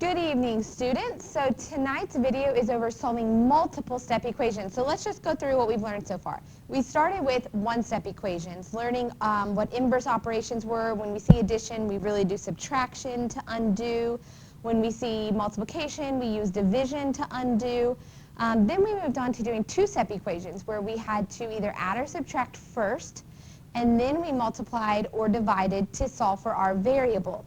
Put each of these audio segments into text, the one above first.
Good evening, students. So tonight's video is over solving multiple step equations. So let's just go through what we've learned so far. We started with one-step equations, learning what inverse operations were. When we see addition, we really do subtraction to undo. When we see multiplication, we use division to undo. Then we moved on to doing two-step equations, where we had to either add or subtract first, and then we multiplied or divided to solve for our variable.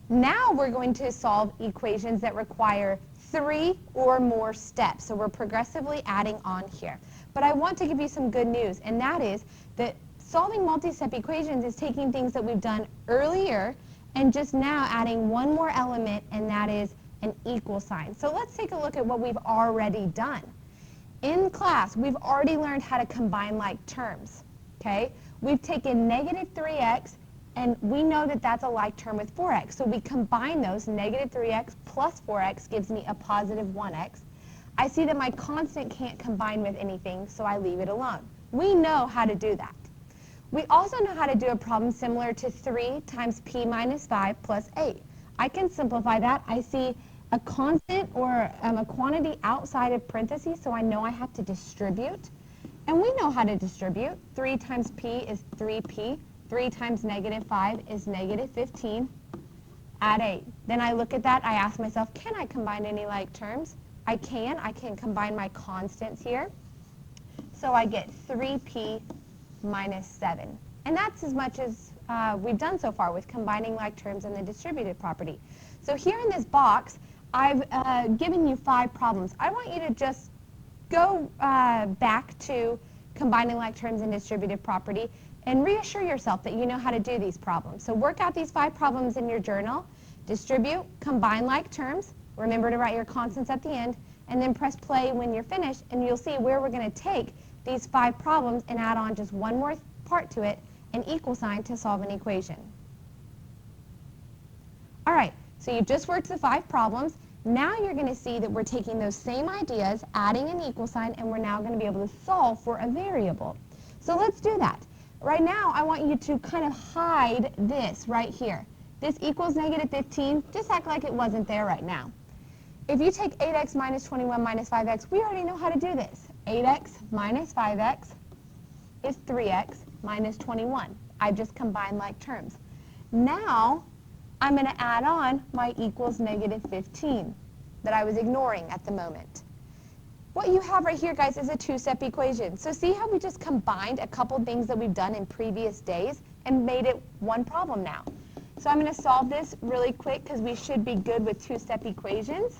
Now we're going to solve equations that require 3 or more steps. So we're progressively adding on here. But I want to give you some good news, and that is that solving multi-step equations is taking things that we've done earlier and just now adding one more element, and that is an equal sign. So let's take a look at what we've already done. In class, we've already learned how to combine like terms. Okay? We've taken negative 3x, and we know that that's a like term with 4x. So we combine those. Negative 3x plus 4x gives me a positive 1x. I see that my constant can't combine with anything, so I leave it alone. We know how to do that. We also know how to do a problem similar to 3 times p minus 5 plus 8. I can simplify that. I see a constant or a quantity outside of parentheses, so I know I have to distribute. And we know how to distribute. 3 times p is 3p. 3 times negative 5 is negative 15. Add 8. Then I look at that. I ask myself, can I combine any like terms? I can. I can combine my constants here. So I get 3p minus 7. And that's as much as we've done so far with combining like terms and the distributive property. So here in this box, I've given you 5 problems. I want you to just go back to combining like terms and distributive property and reassure yourself that you know how to do these problems. So work out these 5 problems in your journal, distribute, combine like terms, remember to write your constants at the end, and then press play when you're finished, and you'll see where we're going to take these 5 problems and add on just one more part to it, an equal sign, to solve an equation. All right, so you just worked the 5 problems. Now you're going to see that we're taking those same ideas, adding an equal sign, and we're now going to be able to solve for a variable. So let's do that. Right now, I want you to kind of hide this right here. This equals negative 15. Just act like it wasn't there right now. If you take 8x minus 21 minus 5x, we already know how to do this. 8x minus 5x is 3x minus 21. I've just combined like terms. Now, I'm going to add on my equals negative 15 that I was ignoring at the moment. What you have right here, guys, is a 2-step equation. So see how we just combined a couple things that we've done in previous days and made it one problem now. So I'm going to solve this really quick because we should be good with 2-step equations.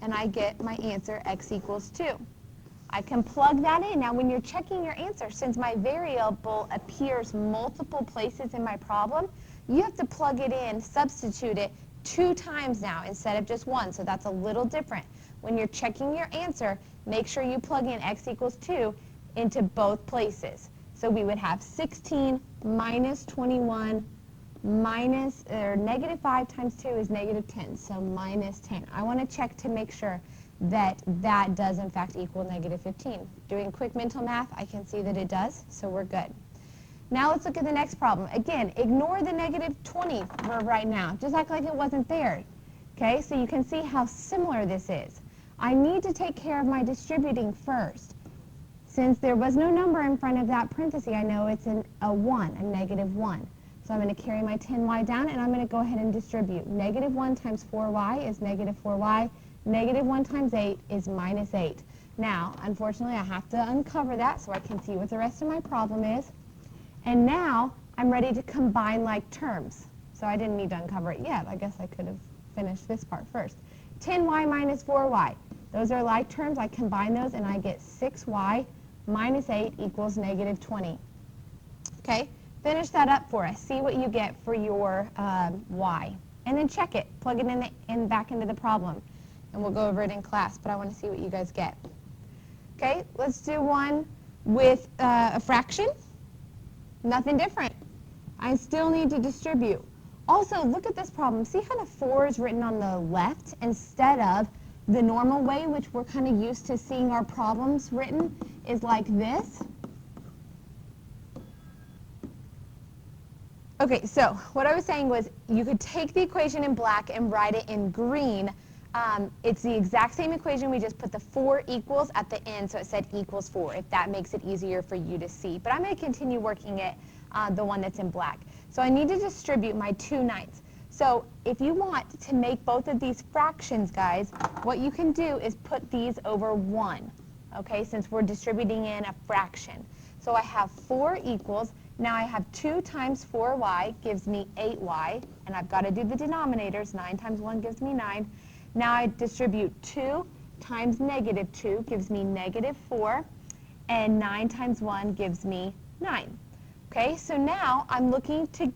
And I get my answer, x equals 2. I can plug that in. Now, when you're checking your answer, since my variable appears multiple places in my problem, you have to plug it in, substitute it 2 times now instead of just 1. So that's a little different. When you're checking your answer, make sure you plug in x equals 2 into both places. So we would have 16 minus 21 minus, or negative 5 times 2 is negative 10, so minus 10. I want to check to make sure that that does in fact equal negative 15. Doing quick mental math, I can see that it does, so we're good. Now let's look at the next problem. Again, ignore the negative 20 for right now. Just act like it wasn't there. Okay, so you can see how similar this is. I need to take care of my distributing first. Since there was no number in front of that parenthesis, I know it's a 1, a negative 1. So I'm going to carry my 10y down, and I'm going to go ahead and distribute. Negative 1 times 4y is negative 4y. Negative 1 times 8 is minus 8. Now, unfortunately, I have to uncover that so I can see what the rest of my problem is. And now, I'm ready to combine like terms. So I didn't need to uncover it yet. I guess I could have finished this part first. 10y minus 4y. Those are like terms. I combine those, and I get 6y minus 8 equals negative 20. Okay? Finish that up for us. See what you get for your y. And then check it. Plug it back into the problem. And we'll go over it in class, but I want to see what you guys get. Okay, let's do one with a fraction. Nothing different. I still need to distribute. Also, look at this problem. See how the 4 is written on the left instead of the normal way, which we're kind of used to seeing our problems written, is like this. Okay, so what I was saying was you could take the equation in black and write it in green. It's the exact same equation, we just put the 4 equals at the end, so it said equals 4, if that makes it easier for you to see. But I'm going to continue working it, the one that's in black. So I need to distribute my 2/9. So if you want to make both of these fractions, guys, what you can do is put these over 1, okay, since we're distributing in a fraction. So I have 4 equals. Now I have 2 times 4y gives me 8y, and I've got to do the denominators. 9 times 1 gives me 9. Now I distribute 2 times -2 gives me -4, and 9 times 1 gives me 9. Okay, so now I'm looking to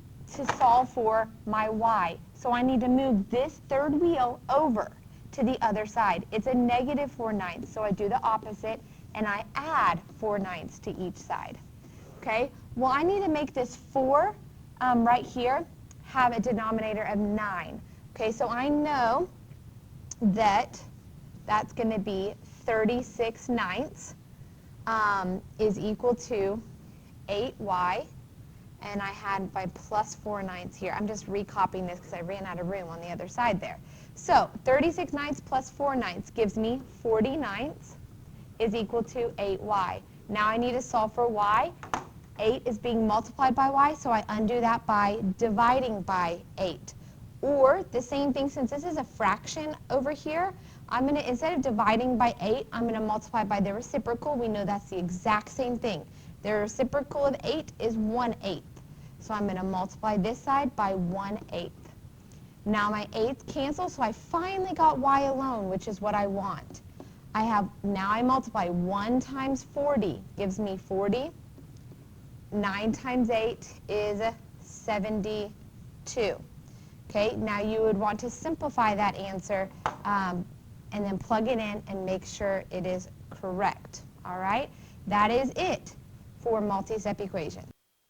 solve for my y. So I need to move this third wheel over to the other side. It's a -4/9, so I do the opposite, and I add 4/9 to each side. Okay, well, I need to make this 4 right here have a denominator of 9. Okay, so I know that that's going to be 36/9 is equal to 8y, and I had my plus 4/9 here. I'm just recopying this because I ran out of room on the other side there. So 36/9 plus 4/9 gives me 40/9 is equal to 8y. Now I need to solve for y. 8 is being multiplied by y, so I undo that by dividing by 8. Or the same thing, since this is a fraction over here, I'm going to, instead of dividing by 8, I'm going to multiply by the reciprocal. We know that's the exact same thing. The reciprocal of 8 is 1/8. So I'm going to multiply this side by 1/8. Now my 8's cancel, so I finally got y alone, which is what I want. Now I multiply 1 times 40 gives me 40. 9 times 8 is 72. Okay, now you would want to simplify that answer and then plug it in and make sure it is correct. All right, that is it for multi-step equations.